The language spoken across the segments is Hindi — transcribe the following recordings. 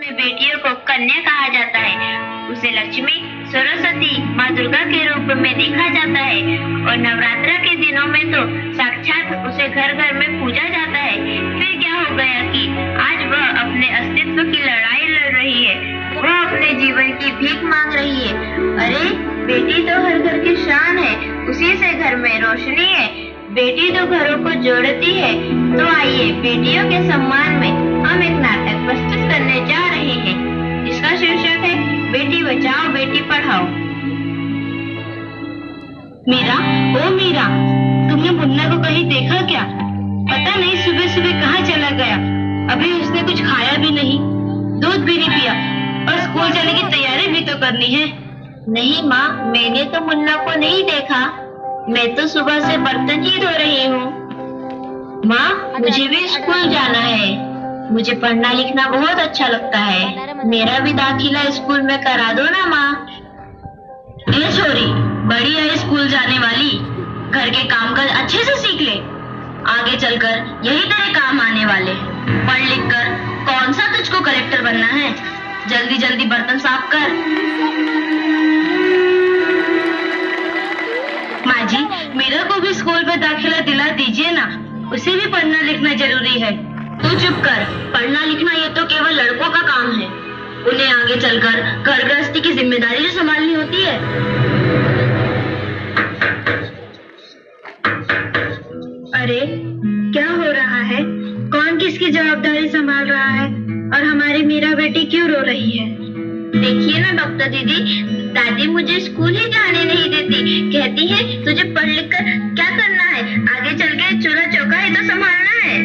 में बेटियों को कन्या कहा जाता है। उसे लक्ष्मी, सरस्वती, माँ दुर्गा के रूप में देखा जाता है और नवरात्र के दिनों में तो साक्षात उसे घर घर में पूजा जाता है। फिर क्या हो गया कि आज वह अपने अस्तित्व की लड़ाई लड़ रही है, वह अपने जीवन की भीख मांग रही है। अरे बेटी तो हर घर की शान है, उसी से घर में रोशनी है। बेटी तो घरों को जोड़ती है। तो आइए बेटियों के सम्मान में हम एक नाटक प्रस्तुत करने जा रहे हैं, जिसका शीर्षक है बेटी बचाओ बेटी पढ़ाओ। मीरा, ओ मीरा, तुमने मुन्ना को कहीं देखा क्या? पता नहीं सुबह सुबह कहाँ चला गया। अभी उसने कुछ खाया भी नहीं, दूध भी नहीं पिया और स्कूल जाने की तैयारी भी तो करनी है। नहीं माँ, मैंने तो मुन्ना को नहीं देखा। मैं तो सुबह से बर्तन ही धो रही हूँ। माँ, मुझे भी स्कूल जाना है। मुझे पढ़ना लिखना बहुत अच्छा लगता है। मेरा भी दाखिला स्कूल में करा दो ना माँ। ये छोरी बड़ी है स्कूल जाने वाली, घर के काम काज अच्छे से सीख ले, आगे चलकर यही तेरे काम आने वाले। पढ़ लिख कर कौन सा तुझको कलेक्टर बनना है? जल्दी जल्दी बर्तन साफ कर। माँ जी, मीरा को भी स्कूल में दाखिला दिला दीजिए ना, उसे भी पढ़ना लिखना जरूरी है। तू चुप कर, पढ़ना लिखना ये तो केवल लड़कों का काम है। उन्हें आगे चलकर घर गृहस्थी की जिम्मेदारी जो संभालनी होती है। अरे क्या हो रहा है? कौन किसकी जवाबदारी संभाल रहा है? और हमारी मीरा बेटी क्यों रो रही है? देखिए ना डॉक्टर दीदी, दादी मुझे स्कूल ही जाने नहीं देती। कहती है तुझे पढ़ लिख कर क्या करना है, आगे चल के चूल्हा चौका ही तो संभालना है।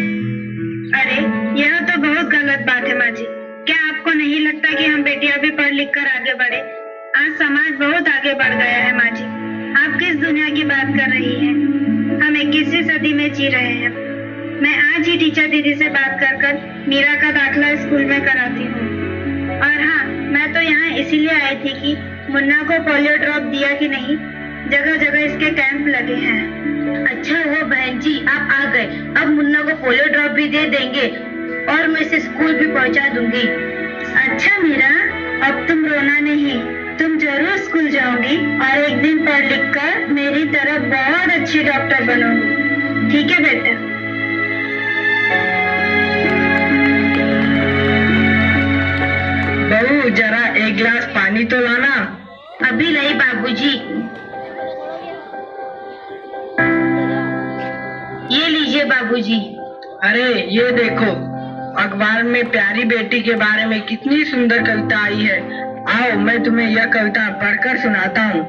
अरे यह तो बहुत गलत बात है माँ जी। क्या आपको नहीं लगता कि हम बेटियां भी पढ़ लिख कर आगे बढ़े? आज समाज बहुत आगे बढ़ गया है माँ जी। आप किस दुनिया की बात कर रही हैं? हम 21वीं सदी में जी रहे हैं। मैं आज ही टीचर दीदी से बात कर मीरा का दाखिला स्कूल में कराती हूँ। और हाँ, मैं तो यहाँ इसीलिए आई थी कि मुन्ना को पोलियो ड्रॉप दिया कि नहीं। जगह जगह इसके कैंप लगे हैं। अच्छा हुआ बहन जी आप आ गए। अब मुन्ना को पोलियो ड्रॉप भी दे देंगे और मैं इसे स्कूल भी पहुंचा दूंगी। अच्छा मीरा, अब तुम रोना नहीं, तुम जरूर स्कूल जाओगी और एक दिन पढ़ लिख कर मेरी तरह बहुत अच्छी डॉक्टर बनोगी। ठीक है बेटा? बहू, जरा एक गिलास पानी तो लाना। अभी लाई बाबूजी। ये लीजिए बाबूजी। अरे ये देखो, अखबार में प्यारी बेटी के बारे में कितनी सुंदर कविता आई है। आओ मैं तुम्हें यह कविता पढ़कर सुनाता हूँ।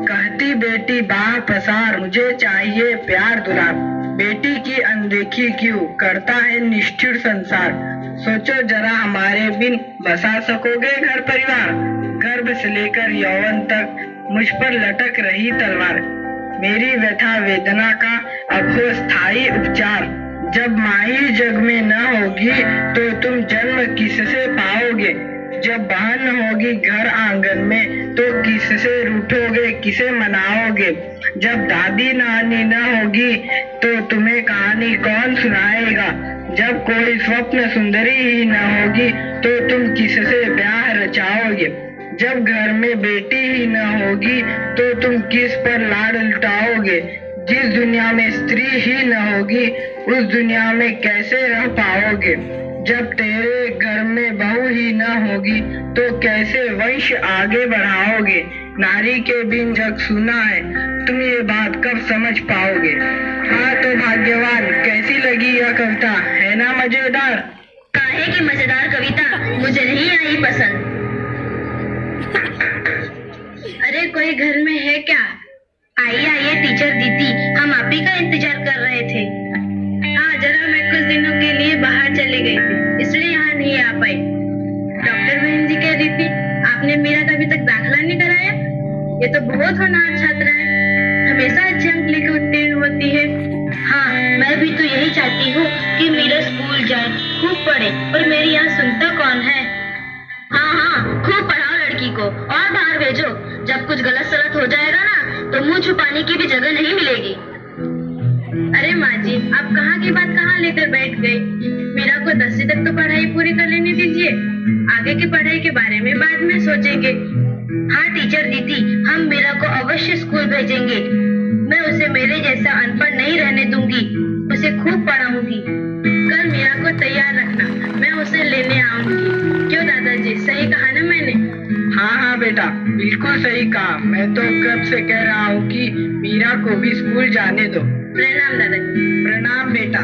कहती बेटी बाह पसार, मुझे चाहिए प्यार दुलार। बेटी की अनदेखी क्यों करता है निष्ठुर संसार। सोचो जरा हमारे बिन बसा सकोगे घर परिवार। गर्भ से लेकर यौवन तक मुझ पर लटक रही तलवार। मेरी व्यथा वेदना का अब हो स्थायी उपचार। जब माई जग में न होगी तो तुम जन्म किससे पाओगे। जब बहन होगी घर आंगन में तो किससे रूठोगे, किसे मनाओगे। जब दादी नानी न होगी तो तुम्हें कहानी कौन सुनाएगा। जब कोई स्वप्न सुंदरी ही न होगी तो तुम किससे ब्याह रचाओगे। जब घर में बेटी ही न होगी तो तुम किस पर लाड लुटाओगे। जिस दुनिया में स्त्री ही न होगी उस दुनिया में कैसे रह पाओगे। जब तेरे घर में बहू ही न होगी तो कैसे वंश आगे बढ़ाओगे। नारी के बिन जग सुना है, तुम ये बात कब समझ पाओगे। हाँ तो भाग्यवान, कैसी लगी यह कविता, है ना मजेदार? काहे की मजेदार कविता, मुझे नहीं आई पसंद। अरे कोई घर में है क्या? आइए आइए टीचर दीदी, हम आप ही का इंतजार कर रहे थे। हाँ, जरा मैं कुछ दिनों के लिए बाहर चली गई थी, इसलिए यहाँ नहीं आ पाई। डॉक्टर बहन जी कह रही थी आपने मीरा का अभी तक दाखिला नहीं कराया। ये तो बहुत होनहार छात्रा है, हमेशा अच्छे अंक लेकर उत्तीर्ण होती है। हाँ, मैं भी तो यही चाहती हूँ कि मीरा स्कूल जाए, खूब पढ़े, पर मेरी यहाँ सुनता कौन है। हाँ हाँ, खूब पढ़ाओ लड़की को और बाहर भेजो। जब कुछ गलत सलत हो जाएगा ना तो मुंह छुपाने की भी जगह नहीं मिलेगी। अरे माँ जी, आप कहाँ की बात कहाँ लेकर बैठ गई। मीरा को 10वीं तक तो पढ़ाई पूरी कर लेने दीजिए। आगे की पढ़ाई के बारे में बाद में सोचेंगे। हाँ टीचर दीदी, हम मीरा को अवश्य स्कूल भेजेंगे। मैं उसे मेरे जैसा अनपढ़ नहीं रहने दूंगी, उसे खूब पढ़ाऊंगी। कल मीरा को तैयार रखना, मैं उसे लेने आऊंगी। क्यों दादाजी, सही कहा ना मैंने? हाँ हाँ बेटा, बिल्कुल सही कहा। मैं तो कब से कह रहा हूँ कि मीरा को भी स्कूल जाने दो। प्रणाम दादाजी। प्रणाम बेटा।